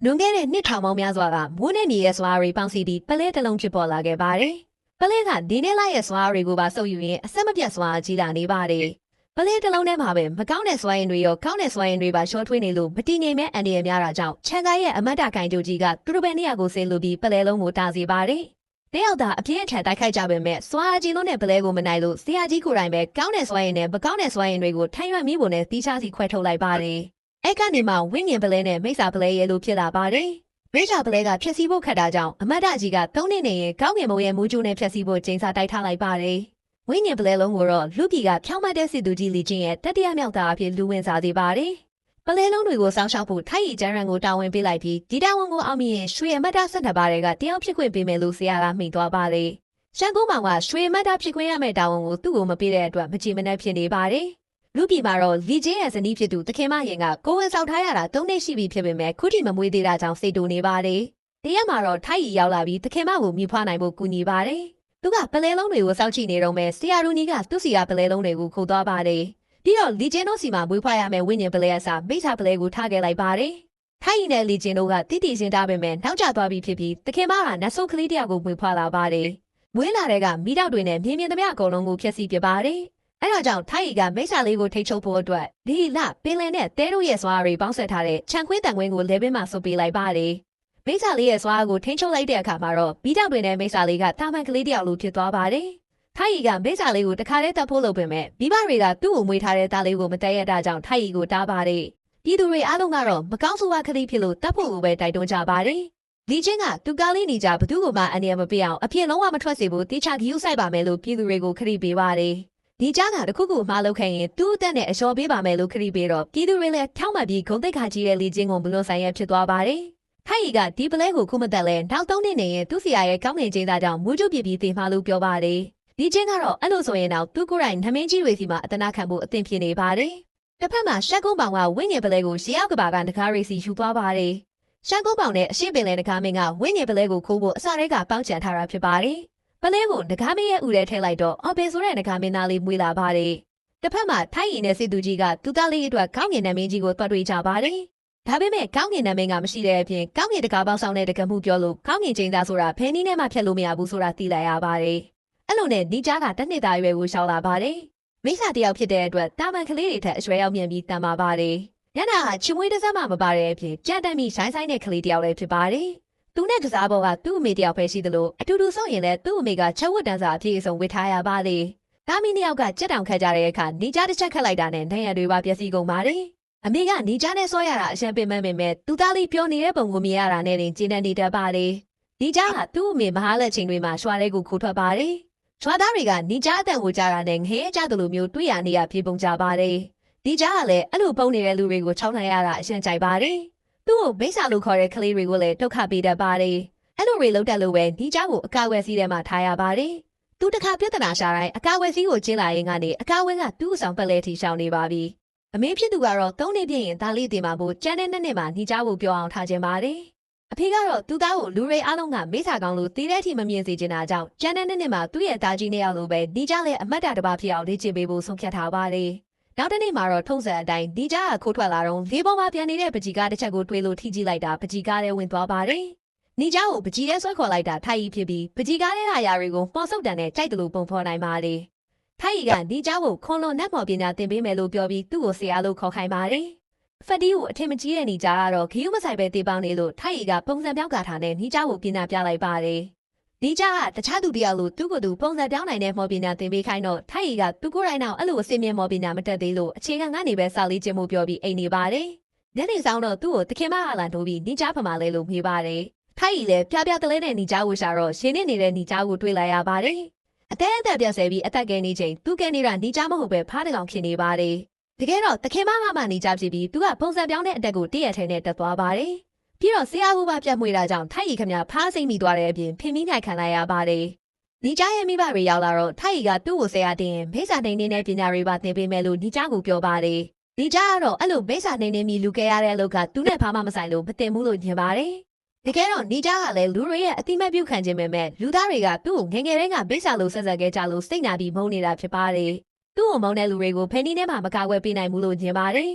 လွန်ခဲ့တဲ့နှစ်ထောင်ပေါင်းများစွာကမိုးနဲ့မြေရဲ့စွာတွေပေါင်းစည်းပြီးပလဲတစ်လုံးဖြစ်ပေါ်လာခဲ့ပါတယ်။ပလဲကဒီနေ့လိုက်ရဲ့စွာတွေကိုပါစုပ်ယူရင်းအဆက်မပြတ်စွာကြီးလာနေပါတယ်။ပလဲတစ်လုံးထဲမှာပဲမကောင်းတဲ့စွာရင်တွေရောကောင်းတဲ့စွာရင်တွေပါရှော့ထွေးနေလို့မတည်ငြိမ်မဲ့အန်ဒီရများတာကြောင့်ချန်ကိုင်းရဲ့အမတ်တခိုင်တို့ကြီးကသူတို့ပဲနေရာကိုဆင်းလို့ပြီးပလဲလုံးကိုတာစီပါတယ်။တယောက်သာအပြင်းအထန်တိုက်ခိုက်ကြပေမဲ့စွာကြီးလုံးနဲ့ပလဲကိုမနိုင်လို့ဆရာကြီးကိုယ်တိုင်ပဲကောင်းတဲ့စွာရင်နဲ့မကောင်းတဲ့စွာရင်တွေကိုထိုင်ရွက်မိဖို့နဲ့တီးခြားစီခွဲထုတ်လိုက်ပါတယ်။အဲ့ကနေမှဝင်းငင်ပလဲနဲ့မိစ္ဆာပလဲရဲ့လိုဖြစ်လာပါတယ်။ရိချာပလဲကဖျက်ဆီးဖို့ခက်တာကြောင့်အမတ်တကြီးက3နှစ်နေရင်ကောင်းငင်မုံရဲ့မူးကျိုးနဲ့ဖျက်ဆီးဖို့ချိန်စာတိုက်ထားလိုက်ပါတယ်။ဝင်းငင်ပလဲလုံးကိုတော့လူပြည်ကဖြောင်းမတ်တဲ့စစ်သူကြီးလီချင်းရဲ့တတိယမြောက်သားအဖြစ်လူဝင်စားသေးပါတယ်။ပလဲလုံးတွေကိုစောင့်ရှောက်ဖို့ထိုက်ရီကျန်းရန်ကိုတာဝန်ပေးလိုက်ပြီးဒီတာဝန်ကိုအောင်မြင်ရင်ရွှေအမတ်တ12ပါးတွေကတယောက်ဖြစ်ခွင့်ပေးမယ်လို့ဆရာကမိန့်သွားပါတယ်။ရှန်ကုန်းမောင်ကရွှေအမတ်တဖြစ်ခွင့်ရမယ့်တာဝန်ကိုသူ့ကိုမပေးတဲ့အတွက်မကြည်မနှက်ဖြစ်နေပါတယ်။လူပြည်မှာတော့လီချင်းရဲ့ဇနီးဖြစ်သူတခင်မရင်ကကိုဝင်ဆောင်ထားရတာ3နှစ်ရှိပြီဖြစ်ပေမဲ့ခုထိမမွေးသေးတာကြောင့်စိတ်တူနေပါတယ်။တရက်မှာတော့ထိုက်ရီရောက်လာပြီးတခင်မကိုမြဖွားနိုင်ဖို့ကူညီပါတယ်။သူကပလဲလုံးတွေကိုစောင့်ကြည့်နေတော့မဲ့ဆရာရူနီကသူ့စီကပလဲလုံးတွေကိုခိုးသွားပါတယ်။ပြီးတော့လီချင်းတို့စီမှာမွေးဖွားရမယ့်ဝိညာဉ်ပလဲအစားမိစ္ဆာပလဲကိုထားခဲ့လိုက်ပါတယ်။ထိုက်ရီနဲ့လီချင်းတို့ကတိတိကျင်းထားပေမဲ့နောက်ကျသွားပြီးဖြစ်ပြီးတခင်မကနတ်ဆုပ်ကလေးတယောက်ကိုမွေးဖွားလာပါတယ်။မွေးလာတဲ့ကမိတော့တွေနဲ့မြင်းမြင်းသမျှအကုန်လုံးကိုဖျက်ဆီးပြပါတယ်။အဲဒါကြောင့်ထိုက်ရီကမိစ္ဆာလေးကိုထိတ်ချုပ်ဖို့အတွက်ဒီလပင်လယ်နဲ့တဲတို့ရဲ့စွာတွေပေါင်းဆက်ထားတဲ့ခြံခွေးတန်ခွင်းကိုလဲပင်မှာဆုပ်ပေးလိုက်ပါတယ်။မိစ္ဆာလေးရဲ့စွာကိုထိန်းချုပ်လိုက်တဲ့အခါမှာတော့မိတော့တွေနဲ့မိစ္ဆာလေးကတာမန်ကလေးတယောက်လိုဖြစ်သွားပါတယ်။ထိုက်ရီကမိစ္ဆာလေးကိုတခါတည်းတပ်ဖို့လုပ်ပေမဲ့မိဘတွေကသူ့ကိုမွေးထားတဲ့သားလေးကိုမတည့်ရတာကြောင့်ထိုက်ရီကိုတားပါတယ်။ပြည်သူတွေအားလုံးကတော့မကောင်းဆိုးဝါးကလေးဖြစ်လို့တပ်ဖို့ကိုပဲတိုက်တွန်းကြပါတယ်။လီချင်းကသူကားလေးနေကြဘသူ့ကိုမှအန်ရမပေးအောင်အဖြစ်လုံးဝမထွက်စေဖို့တေချာဂီယူဆိုင်ပါမယ်လို့ပြည်သူတွေကိုခရီးပေးပါတယ်။ဒီကြားကတခုခုမှားလုပ်ခဲ့ရင်သူ့အသက်နဲ့အလျှော်ပေးပါမယ်လို့ခရီးပေးတော့ပြည်သူတွေလည်းထောက်မှတ်ပြီးဂုံတိတ်ခါကြီးတဲ့လီချင်းကိုဘလို့ဆိုင်ရဖြစ်သွားပါတယ်။ထိုက်ရီကဒီပလဲကိုခုမတက်လဲနောက်3နှစ်နေရင်သူ့ဆရာရဲ့ကောင်းငင်ချင်းသားကြောင့်မူးကျုပ်ပြပြီးတင်မှလို့ပြောပါတယ်။ဒီချင်းကတော့အဲ့လိုဆိုရင်တော့သူ့ကိုယ်တိုင်နှမင်းကြီးတွေစီမှာအတနာခံဖို့အသင့်ဖြစ်နေပါတယ်။တစ်ဖက်မှာရှက်ကုန်းပေါင်ကဝင်းငယ်ပလဲကိုရေအောက်ကဘာကတကားရီစီယူသွားပါတယ်။ရှက်ကုန်းပေါင်နဲ့အရှိပင်လဲတကားမင်းကဝင်းငယ်ပလဲကိုခိုးဖို့အစတည်းကပေါင်းချန်ထားတာဖြစ်ပါတယ်။ပလဲကိုတကားမင်းရဲ့ဥထဲထည့်လိုက်တော့အော်ပင်ဆိုတဲ့တကားမင်းသားလေးမွေးလာပါတယ်။တစ်ဖက်မှာထိုက်ရီနဲ့စစ်သူကြီးကသူ့သားလေးအတွက်ကောင်းငင်နှမင်းကြီးကိုတွတ်တွေ့ကြပါတယ်။ဒါပေမဲ့ကောင်းငင်နာမည်ကမရှိတဲ့အပြင်ကောင်းငင်တကားပေါင်းဆောင်တဲ့တကမှုပြောလို့ကောင်းငင်ချင်းသားဆိုတာဖဲနီးနဲ့မှဖြတ်လို့မရဘူးဆိုတာသိလိုက်ရပါတယ်။အဲ့လိုနဲ့နီကြားကတစ်နှစ်သားရွယ်ကိုရှောင်လာပါတယ်။မိစ္ဆာတယောက်ဖြစ်တဲ့အတွက်တာမန်ကလေးတွေထက်အရွယ်ရောက်မြန်ပြီးတန်ပါပါတယ်။ညနာကချွေမွေးတစ်စက်မှမပါတဲ့အပြင်ကြံ့တက်မိဆိုင်ဆိုင်တဲ့ကလေးတယောက်လည်းဖြစ်ပါတယ်။သူနဲ့ကစားပေါ်ကသူ့အမေတယောက်ပဲရှိသလိုအတူတူဆောင်ရင်လည်းသူ့အမေကချက်ဝတ်တန်းစာအပြည့်အစုံဝတ်ထားရပါတယ်။သားမီးနှစ်ယောက်ကကြက်တောင်ခတ်ကြတဲ့အခါနီကြားတစ်ချက်ခတ်လိုက်တာနဲ့နိုင်ရတွေပါပျက်စီးကုန်ပါတယ်။အမေကနေကြားနဲ့ဆွဲရတာအရှမ်းပင်ပန်းပင်မဲ့သူသားလေးပြောနေတဲ့ပုံကိုမြင်ရတာနဲ့တင်ကျင်းနေတတ်ပါတယ်။နေကြားကသူ့အမေမဟာလက်ချင်းတွေမှာရွှာလေးကိုခိုးထွက်ပါတယ်။ရွှာသားတွေကနေကြားအတန်ကိုကြားတာနဲ့ငဲကြသလိုမျိုးတွေးရနေရပြေပုံကြပါတယ်။ဒီကြားကလည်းအဲ့လိုပုံနေတဲ့လူတွေကိုချောင်းနိုင်ရတာအရှမ်းကြိုက်ပါတယ်။သူ့ကိုမိစ္ဆာလို့ခေါ်တဲ့ကလေးတွေကိုလည်းဒုက္ခပေးတတ်ပါတယ်။အဲ့လိုတွေလောက်တက်လို့ပဲဒီကြားကိုအကာအကွယ်စီးထဲမှာထားရပါတယ်။သူတခါပြဿနာရှာတိုင်းအကာအကွယ်စီးကိုကျင်းလာရင်ကနေအကာအကွယ်ကသူ့အဆောင်ပက်လဲထီရှောင်နေပါပြီ။အမေဖြစ်သူကတော့3နှစ်ပြည့်ရင်သားလေးတင်မှာဖို့ကျန်တဲ့2နှစ်မှာညီကြားကိုပြောအောင်ထားခြင်းပါတယ်။အဖေကတော့သူ့သားကိုလူတွေအားလုံးကမိစ္ဆာကောင်းလို့တီးတဲ့အထိမမြင်စေချင်တာကြောင့်ကျန်တဲ့2နှစ်မှာသူ့ရဲ့သားကြီး2ယောက်လိုပဲညီကြားလည်းအမတ်တာတစ်ပါးဖြစ်အောင်လေ့ကျင့်ပေးဖို့ဆုံးဖြတ်ထားပါတယ်။နောက်တစ်နေ့မှာတော့ထုံးစံအတိုင်းညီကြားကခိုးထွက်လာတော့လေးပေါ်မှာပြန်နေတဲ့ပကြီးကားတစ်ချက်ကိုတွေးလို့ထိကြည့်လိုက်တာပကြီးကားထဲဝင်သွားပါတယ်။ညီကြားကိုပကြီးထဲဆွဲခေါ်လိုက်တာထိုက်ရီဖြစ်ပြီးပကြီးကားထဲကအရာတွေကိုပေါ်ဆုပ်တန်နဲ့ကြိုက်တယ်လို့ပုံဖော်နိုင်ပါတယ်။ထိုက်ရီကဒီเจ้าကိုခွန်လွန်နဲ့မော်ပညာသင်ပေးမယ်လို့ပြောပြီးသူ့ကိုဆရာလို့ခေါ်ခိုင်းပါတယ်။ဖက်တီကိုအထင်မကြီးတဲ့ညီကြားကတော့ခီးယူမဆိုင်ပဲတေးပေါင်းနေလို့ထိုက်ရီကပုံစံပြောင်းကာထားနဲ့ညီကြားကိုပညာပြလိုက်ပါတယ်။ညီကြားကတခြားသူတယောက်လိုသူ့ကိုယ်သူပုံစံပြောင်းနိုင်တဲ့မော်ပညာသင်ပေးခိုင်းတော့ထိုက်ရီကသူ့ကိုယ်တိုင်တော့အဲ့လိုအစင်မြင့်မော်ပညာမတက်သေးလို့အခြေခံကနေပဲစာလေးကျင်းမှုပြောပြီးအိမ်နေပါတယ်။ညနေဆောင်တော့သူ့ကိုတခင်မကလာထိုးပြီးညီကြားဖမာလဲလို့မေးပါတယ်။ထိုက်ရီလည်းပြပြတလဲတဲ့ညီကြားကိုရှာတော့ရှင်းနေတဲ့ညီကြားကိုတွေ့လိုက်ရပါတယ်။အသက်ပြတ်ဆဲပြီးအသက်ကဲနေချိန်သူကဲနေတာညီကြားမဟုတ်ပဲဖားတကောင်ဖြစ်နေပါတယ်။တကယ်တော့တခင်မမှညီကြားဖြစ်ပြီးသူကပုံစံပြောင်းတဲ့အတက်ကိုတည့်ရထဲနဲ့တက်သွားပါတယ်။ပြီးတော့ဆရာကူပါပြတ်မွေတာကြောင့်ထိုက်ရီခမဖားစိမ့်မိသွားတဲ့အပြင်ဖင်မိနိုင်ခံလိုက်ရပါတယ်။ညီကြားရဲ့မိဘတွေရောက်လာတော့ထိုက်ရီကသူ့ကိုဆရာတင်ဖိစာနေနေတဲ့ပညာတွေပါသင်ပေးမယ်လို့ညီကြားကိုပြောပါတယ်။ညီကြားကတော့အဲ့လိုဖိစာနေမိလူခဲ့ရတဲ့အလုပ်ကသူနဲ့ဖားမမဆိုင်လို့မတင်ဘူးလို့ညင်ပါတယ်။တကယ်တော့ညီကြားကလည်းလူတွေရဲ့အတိမတ်ပြုခံခြင်းပဲမဲ့လူသားတွေကသူ့ကိုငငယ်တိုင်းကဗိစာလို့ဆက်ဆက်ခဲ့ကြလို့စိတ်နာပြီးမုန်းနေတာဖြစ်ပါတယ်။သူ့ကိုမုန်းတဲ့လူတွေကိုဖဲနီးထဲမှာမကာကွယ်ပေးနိုင်ဘူးလို့ညင်ပါတယ်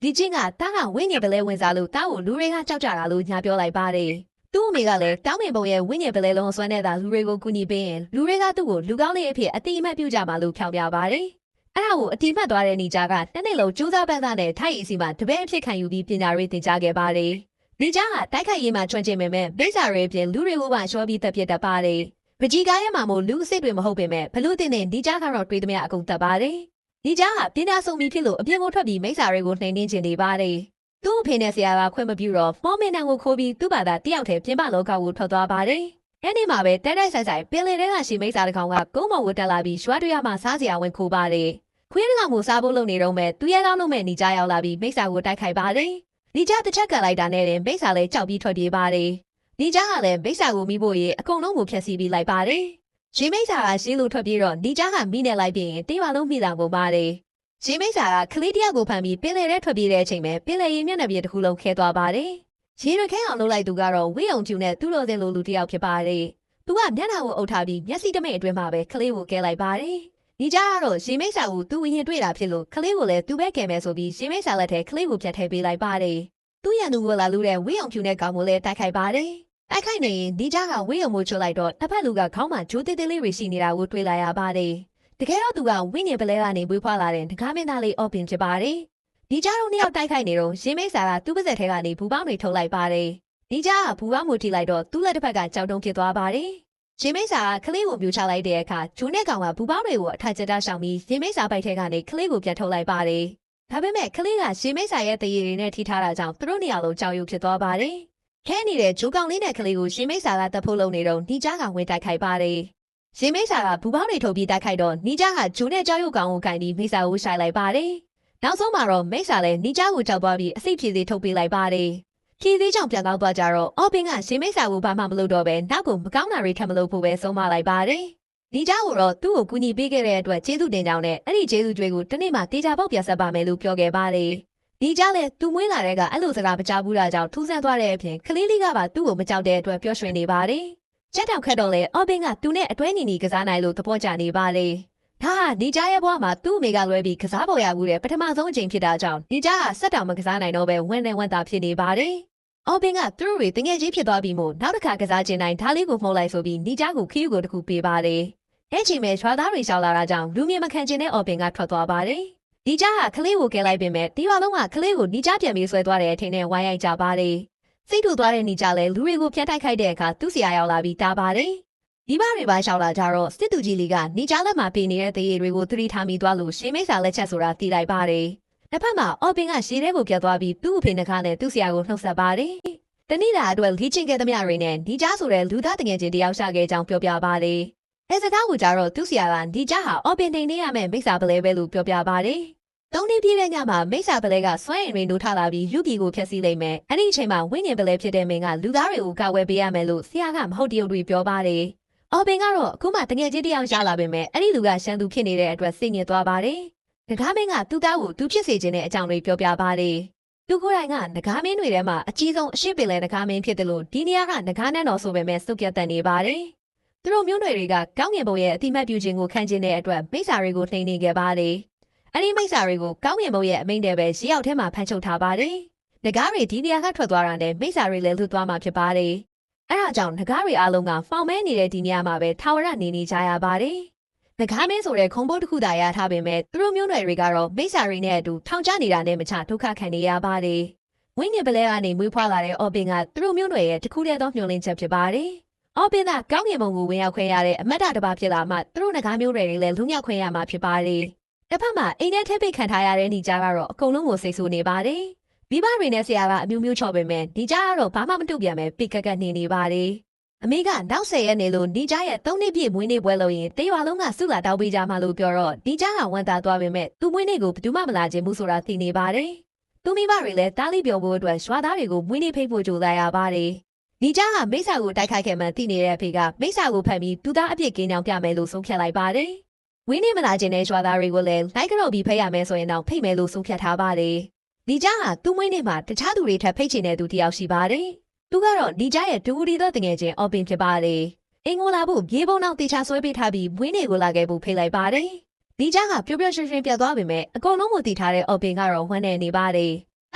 ဒီချင်းကတားကဝင်းငယ်ပလဲဝင်စားလို့တားကိုလူတွေကကြောက်ကြတာလို့ညာပြောလိုက်ပါတယ်သူ့အမေကလည်းတောင်းပင်ပုံရဲ့ဝင်းငယ်ပလဲလုံးဆွမ်းနေတာလူတွေကိုကူညီပေးရင်လူတွေကသူ့ကိုလူကောင်းလေးအဖြစ်အတိအမှတ်ပြုကြမှာလို့ဖြောင်းပြပါတယ်အဲ့ဒါကိုအတိအမှတ်သွားတဲ့နေကြကတနေ့လုံးကြိုးစားပန်းစားနဲ့ထိုက်အစီမှာတပည့်အဖြစ်ခံယူပြီးပညာရေးသင်ကြားခဲ့ပါတယ်နေကြကတိုက်ခိုက်ရေးမှာချွန့်ကျင်ပေမဲ့မိစ္ဆာတွေအပြင်လူတွေကိုပါရှောပြီးတက်ပြစ်တတ်ပါတယ်ပကြီးကားရမှာမို့လူအစ်စ်တွေမဟုတ်ပေမဲ့ဘလို့တင်တဲ့နေကြကတော့တွေးသမျှအကုန်တက်ပါတယ်ဒီကြားကပညာဆုံးပြီးဖြစ်လို့အပြင်ကိုထွက်ပြီးမိစ္ဆာတွေကိုနှိမ်နှင်းချင်နေပါတယ်။သူ့အဖေနဲ့ဆရာကခွင့်မပြုတော့မောင်မင်းနန်ကိုခိုးပြီးသူ့ဘာသာတယောက်တည်းပြင်ပလောကကိုထွက်သွားပါတယ်။အဲ့ဒီမှာပဲတိုက်တိုက်ဆိုင်ဆိုင်ပင်လယ်ထဲကရှိမိစ္ဆာတစ်ကောင်ကကုန်းမော်ကိုတက်လာပြီးရွှာတွေရမှစားစရာဝင်ခိုးပါတယ်။ခွေးတစ်ကောင်ကိုစားဖို့လုပ်နေတော့မဲ့သူရဲကောင်းလုံးမဲ့နေကြရောက်လာပြီးမိစ္ဆာကိုတိုက်ခိုက်ပါတယ်။နေကြတစ်ချက်ကန်လိုက်တာနဲ့တင်မိစ္ဆာလည်းကြောက်ပြီးထွက်ပြေးပါတယ်။နေကြကလည်းမိစ္ဆာကိုမိဖို့ရေအကုန်လုံးကိုဖျက်ဆီးပြီးလိုက်ပါတယ်။ရှင်မိစ္ဆာကရှင်းလို့ထွက်ပြေးတော့နေကြကမိနဲ့လိုက်ပြီးရင်တေးပါလုံးမိတာကိုပါတယ်။ရှင်မိစ္ဆာကကလေးတယောက်ကိုဖမ်းပြီးပင်လယ်ထဲထွက်ပြေးတဲ့အချိန်မှာပင်လယ်ရေမျက်နှာပြင်တစ်ခုလုံးခဲသွားပါတယ်။ရေရခဲအောင်လုပ်လိုက်သူကတော့ဝေးအောင်ကျူနဲ့သူ့လိုစင်လိုလူတယောက်ဖြစ်ပါတယ်။သူကမျက်နှာကိုအုပ်ထားပြီးမျက်စိတမိတ်အတွင်းမှာပဲကလေးကိုကဲလိုက်ပါတယ်။ဒီကြားကတော့ရှင်မိစ္ဆာကိုသူ့ရင်တွေ့တာဖြစ်လို့ကလေးကိုလည်းသူပဲကဲမယ်ဆိုပြီးရှင်မိစ္ဆာလက်ထဲကလေးကိုပြတ်ထည့်ပေးလိုက်ပါတယ်။သူ့ရန်သူကလာလို့တဲ့ဝေးအောင်ကျူနဲ့ကောင်ကိုလည်းတိုက်ခိုက်ပါတယ်။တိုက်ခိုက်နေရင်ဒီကြားကဝေးအောင်မို့ချလိုက်တော့တစ်ဖက်လူကခေါင်းမှာဂျိုးသေးသေးလေးတွေရှိနေတာကိုတွေ့လာရပါတယ်။တကယ်တော့သူကဝင်းငယ်ပလဲကနေပွေးဖွားလာတဲ့တကားမင်းသားလေးအော့ပင်ဖြစ်ပါတယ်။ဒီကြားတို့နှစ်ယောက်တိုက်ခိုက်နေတော့ရှင်မိစ္ဆာကသူ့ပါးစပ်ထဲကနေဘူပေါင်းတွေထုတ်လိုက်ပါတယ်။ဒီကြားကဘူပေါင်းကိုထိလိုက်တော့သူ့လက်တစ်ဖက်ကကြောက်တုံးဖြစ်သွားပါတယ်။ရှင်မိစ္ဆာကကလေးကိုပြူချလိုက်တဲ့အခါဂျိုးနဲ့ကောင်ကဘူပေါင်းတွေကိုအထက်ကျတာရှောင်ပြီးရှင်မိစ္ဆာပိုက်ထဲကနေကလေးကိုပြန်ထုတ်လိုက်ပါတယ်။ဒါပေမဲ့ကလေးကရှင်မိစ္ဆာရဲ့တရေတွေနဲ့ထိထားတာကြောင့်သူတို့နှစ်ယောက်လုံးကြောက်ရွံ့ဖြစ်သွားပါတယ်။ခဲနေတဲ့ဂျိုးကောင်လေးနဲ့ကလေးကိုရှင်မိစ္ဆာကတပ်ဖို့လုပ်နေတော့ဒီကြားကဝင်တိုက်ခိုက်ပါတယ်။ရှင်မိစ္ဆာကဘူပေါင်းတွေထုတ်ပြီးတိုက်ခိုက်တော့နီဂျာကဂျိုးနဲ့ကြောက်ရွံ့ကောင်ကိုကင်ပြီးမိစ္ဆာကိုရှိုက်လိုက်ပါတယ်။နောက်ဆုံးမှာတော့မိစ္ဆာလည်းနီဂျာကိုကြောက်သွားပြီးအစိတ်ဖြည်သေးထုတ်ပေးလိုက်ပါတယ်။ဖြည်သေးကြောင့်ပြန်ကောက်သွားကြတော့အော်ပင်ကရှင်မိစ္ဆာကိုဘာမှမလုပ်တော့ပဲနောက်ကိုမကောင်းတာတွေထပ်မလုပ်ဖို့ပဲဆုံးမလိုက်ပါတယ်။နီဂျာကိုတော့သူ့ကိုကူညီပေးခဲ့တဲ့အတွက်ကျေးဇူးတင်ကြောင်းနဲ့အဲ့ဒီကျေးဇူးတွေကိုတနေ့မှတေချာပေါက်ပြဆက်ပါမယ်လို့ပြောခဲ့ပါတယ်။နီဂျာလည်းသူ့မွေးလာတဲ့ကအဲ့လိုစကားမကြားဘူးတာကြောင့်ထူးဆန်းသွားတဲ့အပြင်ကလေးလေးကပါသူ့ကိုမကြောက်တဲ့အတွက်ပျော်ရွှင်နေပါတယ်။ချက်တောင်ခတ်တော့လေအော်ပင်ကသူနဲ့အတွဲညီညီကစားနိုင်လို့သဘောကျနေပါလေ။ဒါဟာနေကြရဲ့ဘဝမှာသူ့အမေကလွဲပြီးကစားပေါ်ရမှုတဲ့ပထမဆုံးအချိန်ဖြစ်တာကြောင့်နေကြကဆက်တောင်မကစားနိုင်တော့ပဲဝမ်းနဲ့ဝမ်းသာဖြစ်နေပါတယ်။အော်ပင်ကသူတို့တွေတငယ်ချင်းဖြစ်သွားပြီးမို့နောက်တစ်ခါကစားခြင်းတိုင်းဓာလေးကိုမှုတ်လိုက်ဆိုပြီးနေကြကိုခီးယူကိုတခုပေးပါတယ်။အဲ့ချိန်မဲ့ရွာသားတွေရှောက်လာတာကြောင့်လူမြင်မခံချင်တဲ့အော်ပင်ကထွက်သွားပါတယ်။နေကြကကလေးကိုကဲလိုက်ပေမဲ့ဒီပါလုံးကကလေးကိုနေကြပြန်ပြီးဆွဲသွားတဲ့အထင်နဲ့ဝိုင်းရိုက်ကြပါတယ်။စိတ်ထူသွားတဲ့နေကြလဲလူတွေကိုဖျက်တိုက်ခိုက်တဲ့အခါသူ့ဆရာရောက်လာပြီးတားပါတယ်။ဒီပါတွေပါရှောက်လာကြတော့စစ်သူကြီးလေးကနေကြလက်မှာပေးနေတဲ့သေရည်တွေကိုသတိထားမိသွားလို့ရှေးမိတ်စာလက်ချက်ဆိုတာသိလိုက်ပါတယ်။တစ်ဖက်မှာအော်ပင်ကရှေးထဲကိုပြတ်သွားပြီးသူ့အဖေနှခါနဲ့သူ့ဆရာကိုနှုတ်ဆက်ပါတယ်။တနေ့တာအတွက်လေ့ကျင့်ခဲ့သမျှတွေနဲ့ဒီကြားဆိုတဲ့လူသားတငယ်ချင်းတယောက်ရှာခဲ့ကြောင်းပြောပြပါတယ်။အဲစကားကိုကြတော့သူ့ဆရာကဒီကြားဟာအော်ပင်တင်နေရမယ့်မိတ်စာပလဲပဲလို့ပြောပြပါတယ်။သုံးနှစ်ပြည့်တဲ့ညမှာမိစ္ဆာပလဲကစွန့်ရင်တွေနိုးထလာပြီးယူကီကိုဖျက်ဆီးလိုက်မယ်။အဲ့ဒီအချိန်မှာဝိညာဉ်ပလဲဖြစ်တဲ့မင်းကလူသားတွေကိုကာဝယ်ပေးရမယ်လို့ဆရာကမဟုတ်တရုပ်တွေပြောပါတယ်။အော်ပင်ကတော့အခုမှတငယ်ချင်းတယောက်ရလာပေမဲ့အဲ့ဒီလူကရှမ်းသူဖြစ်နေတဲ့အတွက်စိတ်ညစ်သွားပါတယ်။ငကားမင်းကသူ့သားကိုသူဖြစ်စေခြင်းတဲ့အကြောင်းတွေပြောပြပါတယ်။သူကိုယ်တိုင်ကငကားမင်းတွေထဲမှာအကြီးဆုံးအရှိပင်လဲငကားမင်းဖြစ်တယ်လို့ဒီနေရာကငကားနန်းတော်ဆိုပေမဲ့စုပ်ပြတ်တန်နေပါတယ်။သူတို့မျိုးနွယ်တွေကကောင်းငင်ဘုံရဲ့အတိမတ်ပြုခြင်းကိုခံကျင်တဲ့အတွက်မိစ္ဆာတွေကိုနှိမ်နှင်းခဲ့ပါတယ်။အဲ့ဒီမိစ္ဆာတွေကိုကောင်းငင်ဘုံရဲ့အမိန့်တွေပဲရေရောက်ထဲမှာဖမ်းချုပ်ထားပါတယ်။ငကားတွေဒီနေရာကထွက်သွားတာနဲ့မိစ္ဆာတွေလည်းလွတ်သွားမှာဖြစ်ပါတယ်။အဲဒါကြောင့်ငကားတွေအားလုံးကဖောင်မဲနေတဲ့ဒီနေရာမှာပဲထာဝရနေနေကြရပါတယ်။ငကားမင်းဆိုတဲ့ခုံဘုတ်တစ်ခုသာရထားပေမဲ့သူတို့မျိုးနွယ်တွေကတော့မိစ္ဆာတွေနဲ့အတူထောင်ချနေတာနဲ့မချဒုက္ခခံနေရပါတယ်။ဝိညာဉ်ပလဲကနေမွေးဖွားလာတဲ့အော်ပင်ကသူတို့မျိုးနွယ်ရဲ့တစ်ခုတည်းသောမျှော်လင့်ချက်ဖြစ်ပါတယ်။အော်ပင်ကကောင်းငင်ဘုံကိုဝင်ရောက်ခွင့်ရတဲ့အမတ်တစ်ပါးဖြစ်လာမှသူတို့ငကားမျိုးတွေလည်းလူမြောက်ခွင့်ရမှာဖြစ်ပါတယ်။တစ်ဖက်မှာအိမ်ထဲထည့်ပိတ်ခံထားရတဲ့ညီကြားကတော့အကုန်လုံးကိုစိတ်ဆိုးနေပါတယ်။မိဘတွေနဲ့ဆရာကအမျိုးမျိုးချော်ပေမဲ့ညီကြားကတော့ဘာမှမတုပြန်ပဲပိတ်ကက်ကက်နေပါတယ်။အမေကနောက်10ရက်နေလို့ညီကြားရဲ့3နှစ်ပြည့်မွေးနေ့ပွဲလုပ်ရင်တေးရွာလုံးကစုလာတောက်ပေးကြမှာလို့ပြောတော့ညီကြားကဝန်တာသွားပေမဲ့သူ့မွေးနေ့ကိုဘယ်သူမှမလာခြင်းဘူးဆိုတာသိနေပါတယ်။သူမိဘတွေလည်းတားလိပြောဖို့အတွက်ရွာသားတွေကိုမွေးနေ့ဖိတ်ဖို့ကြိုးစားရပါတယ်။ညီကြားကမိစ္ဆာကိုတိုက်ခိုက်ခဲ့မှသိနေတဲ့အဖေကမိစ္ဆာကိုဖမ်းပြီးသူသားအပြစ်ကင်းကြောင်ပြမယ်လို့ဆုံးဖြတ်လိုက်ပါတယ်။ဝင်းနေမလာခြင်းနဲ့ရွာသားတွေကိုလည်းလိုက်ကြော့ပြီးဖိတ်ရမယ်ဆိုရင်တော့ဖိတ်မယ်လို့ဆုံးဖြတ်ထားပါတယ်။ညီကြားကသူ့မွေးနေ့မှာတခြားသူတွေထပ်ဖိတ်ချင်တဲ့သူတယောက်ရှိပါတယ်။သူကတော့ညီကြားရဲ့တူဦးဒီသောတငယ်ချင်းအော်ပင်ဖြစ်ပါတယ်။အင်္ဂိုလာဖို့မြေပုံနောက်တေချာဆွဲပေးထားပြီးမွေးနေ့ကိုလာခဲ့ဖို့ဖိတ်လိုက်ပါတယ်။ညီကြားကပျော်ပျော်ရွှင်ရွှင်ပြတ်သွားပေမဲ့အကုန်လုံးကိုတည်ထားတဲ့အော်ပင်ကတော့ဝမ်းနေနေပါတယ်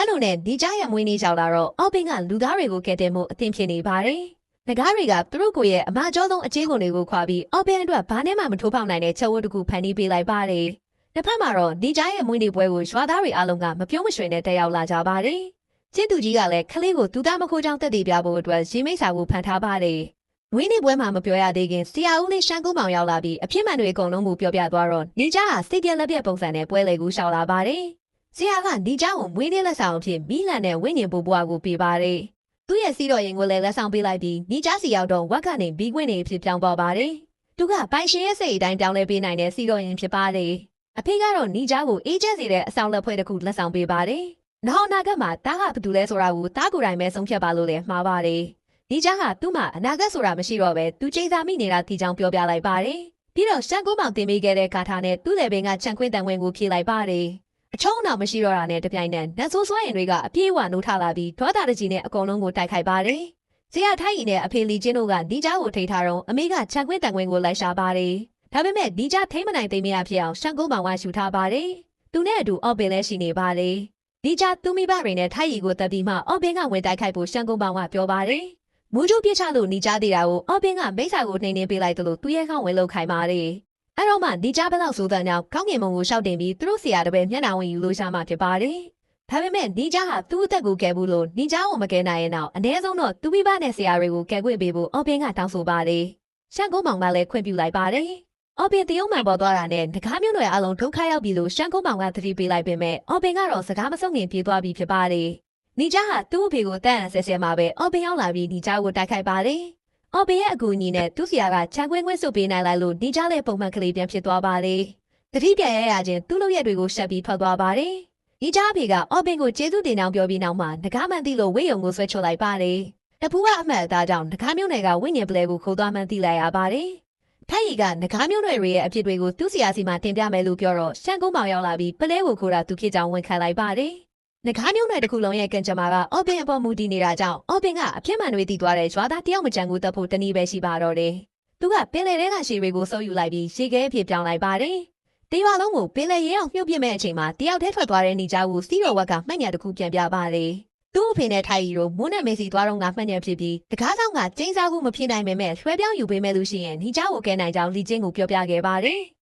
လိုနဲ့ဒီကြားရဲ့မွေးနေ့ကြောင့်လာတော့အော်ပင်ကလူသားတွေကိုကဲတင်မှုအသင်ဖြစ်နေပါတယ်။ငကားတွေကသူတို့ကိုရဲ့အမကျော်ဆုံးအချင်းကုန်တွေကိုခွာပြီးအော်ပင်အတွက်ဘာနဲ့မှမထိုးဖောက်နိုင်တဲ့ချက်ဝတ်တစ်ခုဖန်တီးပေးလိုက်ပါတယ်။တစ်ဖက်မှာတော့ဒီကြားရဲ့မွေးနေ့ပွဲကိုရွာသားတွေအားလုံးကမပြုံးမရွှင်နဲ့တက်ရောက်လာကြပါတယ်။ကျင်းသူကြီးကလည်းခလေးကိုသူသားမခိုးကြောင်းတက်တည်ပြဖို့အတွက်ရင်းမိတ်စာကိုဖန်ထားပါတယ်။မွေးနေ့ပွဲမှာမပြောရသေးခင်ဆရာဦးလေးရှမ်းကုန်းမောင်ရောက်လာပြီးအဖြစ်မှန်တွေအကုန်လုံးကိုပြောပြသွားတော့နေကြားဟာစိတ်ပြက်လက်ပြက်ပုံစံနဲ့ပွဲလေကိုရှောက်လာပါတယ်။ဆရာကနေကြားကိုမွေးနေ့လက်ဆောင်အဖြစ်မိလန်နဲ့ဝိညာဉ်ပူပွားကိုပေးပါတယ်။သူ့ရဲ့စီတော်ရင်ကိုလည်းလက်ဆောင်ပေးလိုက်ပြီးနေကြားစီရောက်တော့ဝက်ကနေဘီခွင့်နေဖြစ်ပြောင်းသွားပါတယ်။သူကပိုင်ရှင်ရဲ့စိတ်အတိုင်းပြောင်းလဲပေးနိုင်တဲ့စီတော်ရင်ဖြစ်ပါတယ်။အဖေကတော့နေကြားကိုအေးချမ်းစေတဲ့အဆောင်လက်ဖွဲ့တစ်ခုလက်ဆောင်ပေးပါတယ်။နောက်အနာဂတ်မှာတားကဘာတူလဲဆိုတာကိုတားကိုယ်တိုင်ပဲဆုံးဖြတ်ပါလို့လည်းမှားပါတယ်။နေကြားကသူ့မှာအနာဂတ်ဆိုတာမရှိတော့ပဲသူချိန်စာမိနေတာဒီကြောင်ပြောပြလိုက်ပါတယ်။ပြီးတော့ရှမ်းကုန်းမောင်တင်ပေးခဲ့တဲ့ကာထာနဲ့သူ့လေပင်ကခြံခွင်းတန်ဝင်ကိုဖြေလိုက်ပါတယ်။အချုံးအောင်မရှိတော့တာနဲ့တပြိုင်နက်နတ်ဆိုးစွားရင်တွေကအပြေးဝနိုးထလာပြီးဒေါသတကြီးနဲ့အကုန်လုံးကိုတိုက်ခိုက်ပါတယ်။ဆရာထိုင်းရင်နဲ့အဖေလီချင်းတို့ကဒီကြားကိုထိထားတော့အမေကခြံခွင်းတန်ဝင်ကိုလိုက်ရှာပါတယ်။ဒါပေမဲ့ဒီကြားထိမ့်မနိုင်သိမရဖြစ်အောင်ရှမ်းကုန်းမောင်ကရှူထားပါတယ်။သူနဲ့အတူအော်ပင်လည်းရှိနေပါတယ်။ဒီကြားသူမိဘတွေနဲ့ထိုင်းရီကိုတက်ပြီးမှအော်ပင်ကဝင်တိုက်ခိုက်ဖို့ရှမ်းကုန်းမောင်ကပြောပါတယ်။မူးကျူးပြစ်ချလို့နေကြသေးတာကိုအော်ပင်ကမိစ္ဆာကိုနှိမ်နှင်းပေးလိုက်သလိုသူရဲ့ခေါင်းဝင်လောက်ခိုင်းပါတယ်။အဲ့တော့မှဒီကြားဘလောက်ဆိုတဲ့နောက်ကောင်းကင်ဘုံကိုရှောက်တင်ပြီးသူတို့ဆရာတပည့်မျက်နှာဝင်ယူလို့ရှာမှဖြစ်ပါတယ်။ဒါပေမဲ့ဒီကြားဟာသူ့အသက်ကိုကယ်ဘူးလို့ဒီကြားကိုမကယ်နိုင်ရင်တော့အ ਨੇ ဆုံးတော့သူမိဘနဲ့ဆရာတွေကိုကယ်ခွင့်ပေးဖို့အော်ပင်ကတောင်းဆိုပါတယ်။ရှမ်းကုန်းမောင်ကလည်းခွင့်ပြုလိုက်ပါတယ်။အော်ပင်တရုံမှန်ပေါ်သွားတာနဲ့ငကားမျိုးနွယ်အလုံးဒုက္ခရောက်ပြီလို့ရှမ်းကုန်းမောင်ကသတိပေးလိုက်ပေမဲ့အော်ပင်ကတော့စကားမဆုံးခင်ပြေးသွားပြီဖြစ်ပါတယ်။နီဂျာဟာသူ့အဖေကိုတန်းအဆဲဆဲမှာပဲအော်ပင်ရောက်လာပြီးနီဂျာကိုတိုက်ခိုက်ပါတယ်။အော်ပင်ရဲ့အကူအညီနဲ့သူ့ဆရာကခြံခွင်းခွင်းစုပ်ပေးနိုင်လိုက်လို့နီဂျာလည်းပုံမှန်ကလေးပြန်ဖြစ်သွားပါတယ်။တတိပြရရချင်းသူ့လုပ်ရက်တွေကိုရှက်ပြီးထွက်သွားပါတယ်။နီဂျာအဖေကအော်ပင်ကိုကျေးဇူးတင်အောင်ပြောပြီးနောက်မှငကားမှန်သိလို့ဝိယုံကိုဆွဲချလိုက်ပါတယ်။တပူကအမှတ်အသားကြောင့်ငကားမျိုးနယ်ကဝိညာဉ်ပလဲကိုခိုးသွားမှန်းသိလိုက်ရပါတယ်။ထိုက်ရီကငကားမျိုးနွယ်တွေရဲ့အဖြစ်တွေကိုသူ့ဆရာစီမှာတင်ပြမယ်လို့ပြောတော့ရှမ်းကုန်းမောင်ရောက်လာပြီးပလဲကိုခိုးတာသူဖြစ်ကြောင်းဝန်ခံလိုက်ပါတယ်။ငကားမျိုးနွယ်တစ်ခုလုံးရဲ့ကံကြမ္မာကအော်ပင်အပေါ်မူတည်နေတာကြောင့်အော်ပင်ကအဖြစ်မှန်တွေတည်သွားတဲ့ရွာသားတယောက်မကြံကိုတက်ဖို့တနည်းပဲရှိပါတော့တယ်။သူကပင်လယ်ထဲကရှည်တွေကိုစုပ်ယူလိုက်ပြီးရှေခဲအဖြစ်ပြောင်းလိုက်ပါတယ်။တရွာလုံးကိုပင်လယ်ရဲအောင်မြုပ်ပြစ်မဲ့အချိန်မှာတယောက်တည်းထွက်သွားတဲ့နေကြားကိုစီးတော်ဝက်ကမှတ်ညာတစ်ခုပြန်ပြပါတယ်။သူ့အဖေနဲ့ထိုက်ရီတို့မိုးနဲ့မေစီသွားတော့ကမှတ်ညာဖြစ်ပြီးတကားဆောင်ကကျင်းစားခုမဖြစ်နိုင်ပေမဲ့ဆွဲပြောင်းယူပေးမဲ့လို့ရှိရင်နေကြားကိုကဲနိုင်ကြောင်းလီချင်းကိုပြောပြခဲ့ပါတယ်။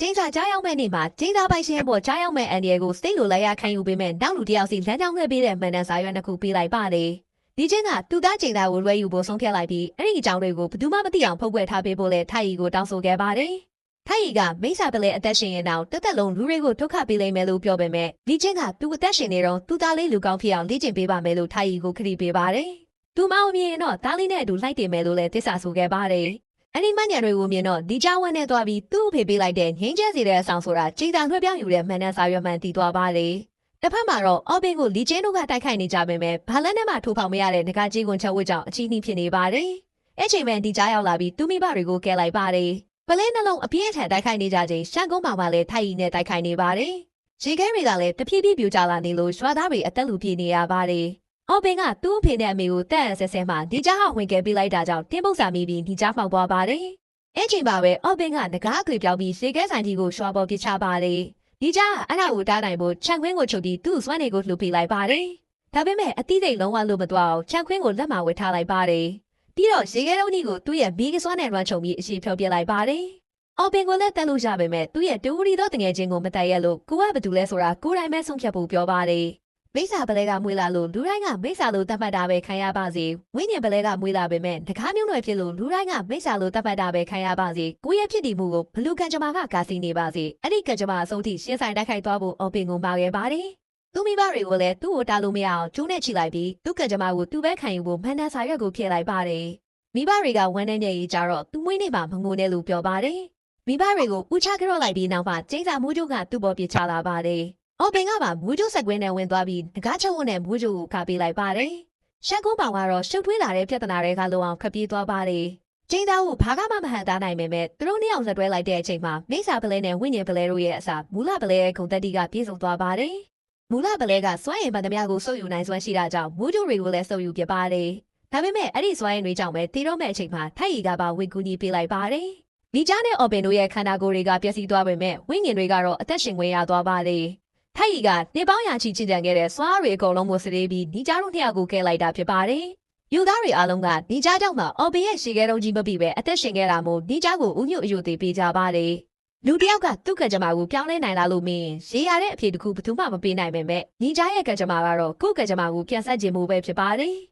ကျင်းစာကြားရောက်မဲ့နေ့မှာကျင်းစာပိုင်ရှင်ပေါ်ကြားရောက်မဲ့အန်ဒီယေကိုစိတ်လိုလိုက်ရခံယူပေးမဲ့နောက်လူတယောက်စီလမ်းကြောင်းခဲ့ပေးတဲ့မှန်တန်စာရွက်တစ်ခုပေးလိုက်ပါတယ်။ဒီချင်းကသူ့သားကျင်းစာကိုလွှဲယူဖို့ဆုံးဖြတ်လိုက်ပြီးအဲ့ဒီအကြောင်းတွေကိုဘယ်သူမှမသိအောင်ဖုတ်ကွယ်ထားပေးဖို့လဲထိုက်ရီကိုတောင်းဆိုခဲ့ပါတယ်။ထိုက်ရီကမိစ္ဆာပလဲအသက်ရှင်ရင်တော့တက်တက်လုံးလူတွေကိုဒုက္ခပေးလိမ့်မယ်လို့ပြောပေမဲ့ဒီချင်းကသူ့အသက်ရှင်နေတော့သူ့သားလေးလူကောင်းဖြစ်အောင်လေ့ကျင့်ပေးပါမယ်လို့ထိုက်ရီကိုခရီးပေးပါတယ်။သူမအောင်မြင်တော့သားလေးနဲ့အတူလိုက်တင်မယ်လို့လည်းသစ္စာဆိုခဲ့ပါတယ်။အဲ့ဒီမှန်ညာတွေကိုမြင်တော့ဒီကြားဝန်းနဲ့သွားပြီးသူ့အဖေပေးလိုက်တဲ့ငင်းကျဲစီတဲ့အဆောင်ဆိုတာကြည်သာလွှဲပြောင်းယူတဲ့မှန်တဲ့စာရွက်မှန်တည်သွားပါတယ်။တစ်ဖက်မှာတော့အော်ပင်ကိုလီကျင်းတို့ကတိုက်ခိုက်နေကြပေမဲ့ဘာလန်းနဲ့မှထိုးဖောက်မရတဲ့ငကားကြီးကွန်ချက်ဝတ်ကြောင့်အချီးနှီးဖြစ်နေပါတယ်။အဲ့ချိန်မှဒီကြားရောက်လာပြီးသူမိဘတွေကိုကဲလိုက်ပါတယ်။ပလဲနှလုံးအပြင်းထန်တိုက်ခိုက်နေကြချိန်ရှမ်းကုန်းမှာလည်းထိုက်ရီနဲ့တိုက်ခိုက်နေပါတယ်။ရေခဲတွေကလည်းတဖြည်းဖြည်းပြိုကျလာနေလို့ရွာသားတွေအသက်လူပြေးနေရပါတယ်။အော်ပင်ကသူ့အဖေနဲ့အမေကိုတက်အဆဲဆဲမှဒီကြားဟဝင်ခဲ့ပေးလိုက်တာကြောင့်တင်းပုတ်စာမိပြီးဒီကြားမှောက်သွားပါတယ်။အဲ့ချိန်မှာပဲအော်ပင်ကငကားအခွေပြောင်းပြီးရေခဲဆိုင်ကြီးကိုရွှာပေါ်ပစ်ချပါတယ်။ဒီကြားအဲ့ဒါကိုတားနိုင်ဖို့ခြံခွင်းကိုချုပ်ပြီးသူ့စွမ်းတွေကိုလှုပ်ပေးလိုက်ပါတယ်။ဒါပေမဲ့အတိတ်လုံးဝလို့မသွားအောင်ခြံခွင်းကိုလက်မှာဝေထားလိုက်ပါတယ်။ပြီးတော့ရေခဲလုံးကြီးကိုသူ့ရဲ့ဘီးကစွမ်းနဲ့လွှမ်းချုံပြီးအရှိဖြောပြလိုက်ပါတယ်။အော်ပင်ကိုလည်းတက်လို့ရပေမဲ့သူ့ရဲ့တူရီတော့တငယ်ချင်းကိုမတက်ရလို့ကိုကဘာတူလဲဆိုတာကိုယ်တိုင်ပဲဆုံးဖြတ်ဖို့ပြောပါတယ်။မိစ္ဆာပလဲကမွေးလာလို့လူတိုင်းကမိစ္ဆာလို့တတ်မှတ်တာပဲခံရပါစေဝိညာဉ်ပလဲကမွေးလာပေမဲ့တကားမျိုးနွယ်ဖြစ်လို့လူတိုင်းကမိစ္ဆာလို့တတ်မှတ်တာပဲခံရပါစေကိုရဲ့ဖြစ်တည်မှုကိုဘလူကန်ကြမာကကာစီနေပါစေအဲ့ဒီကန်ကြမာအဆုံးထိရှင်းဆိုင်တိုက်ခိုက်သွားဖို့အော်ပင်ကိုပါခဲ့ပါတယ်သူမိဘတွေကိုလည်းသူ့ကိုတားလို့မရအောင်ကျိုးနဲ့ချီလိုက်ပြီးသူ့ကန်ကြမာကိုသူ့ပဲခံယူဖို့မှန်တန်စာရွက်ကိုဖြည့်လိုက်ပါတယ်မိဘတွေကဝမ်းနဲ့နေကြတော့သူ့မွေးနေ့မှာမငိုနဲ့လို့ပြောပါတယ်မိဘတွေကိုဥချကြော့လိုက်ပြီးနောက်မှကျင်းစာမိုးကျိုးကသူ့ပေါ်ပြချလာပါတယ်အော်ပင်ကပါမိုးကျိုးဆက်ကွင်းနဲ့ဝင်သွားပြီးငကားချုပ်ဝန်းနဲ့မိုးကျိုးကိုခါပေးလိုက်ပါတယ်။ရှက်ကုန်းပေါင်ကတော့ရှုပ်ထွေးလာတဲ့ပြဿနာတွေကလုံအောင်ခပ်ပြေးသွားပါတယ်။ကျင်းသားကိုဘာကမှမဟန်သားနိုင်ပေမဲ့သူတို့နှစ်ယောက်ဆက်တွဲလိုက်တဲ့အချိန်မှာမိစ္ဆာပလဲနဲ့ဝိညာဉ်ပလဲတို့ရဲ့အစားမူလပလဲရဲ့ဂုံတက်တီကပြေဆုံးသွားပါတယ်။မူလပလဲကစွမ်းရည်ပန်သမျှကိုစုပ်ယူနိုင်စွမ်းရှိတာကြောင့်မိုးကျိုးတွေကိုလည်းစုပ်ယူပြပါတယ်။ဒါပေမဲ့အဲ့ဒီစွမ်းရည်တွေကြောင့်ပဲတီတော့မဲ့အချိန်မှာထိုက်ရီကပါဝေကူညီပေးလိုက်ပါတယ်။မိကြားနဲ့အော်ပင်တို့ရဲ့ခန္ဓာကိုယ်တွေကပျက်စီးသွားပေမဲ့ဝိညာဉ်တွေကတော့အသက်ရှင်ခွင့်ရသွားပါတယ်။ ဖက်ရီကနေပေါင်းရာချီချစ်ကြံခဲ့တဲ့စွာရီအကုန်လုံးကိုစတေးပြီးဒီကြားတို့နှစ်ယောက်ကိုကဲလိုက်တာဖြစ်ပါတယ်။ယူသားတွေအားလုံးကဒီကြားကြောင့်မှအော်ဘီရဲ့ရှေခဲတုံးကြီးမပြီးပဲအသက်ရှင်ခဲ့တာမို့ဒီကြားကိုဥညွတ်အယုတ်သေးပေးကြပါတယ်။လူတယောက်ကသူ့ကကြမ္မာကိုပြောင်းလဲနိုင်လာလို့မင်းရေးရတဲ့အဖြေတစ်ခုဘယ်သူမှမပေးနိုင်ပေမဲ့ဒီကြားရဲ့ကကြမ္မာကတော့ကိုယ့်ကကြမ္မာကိုပြန်ဆက်ခြင်းမှုပဲဖြစ်ပါတယ်။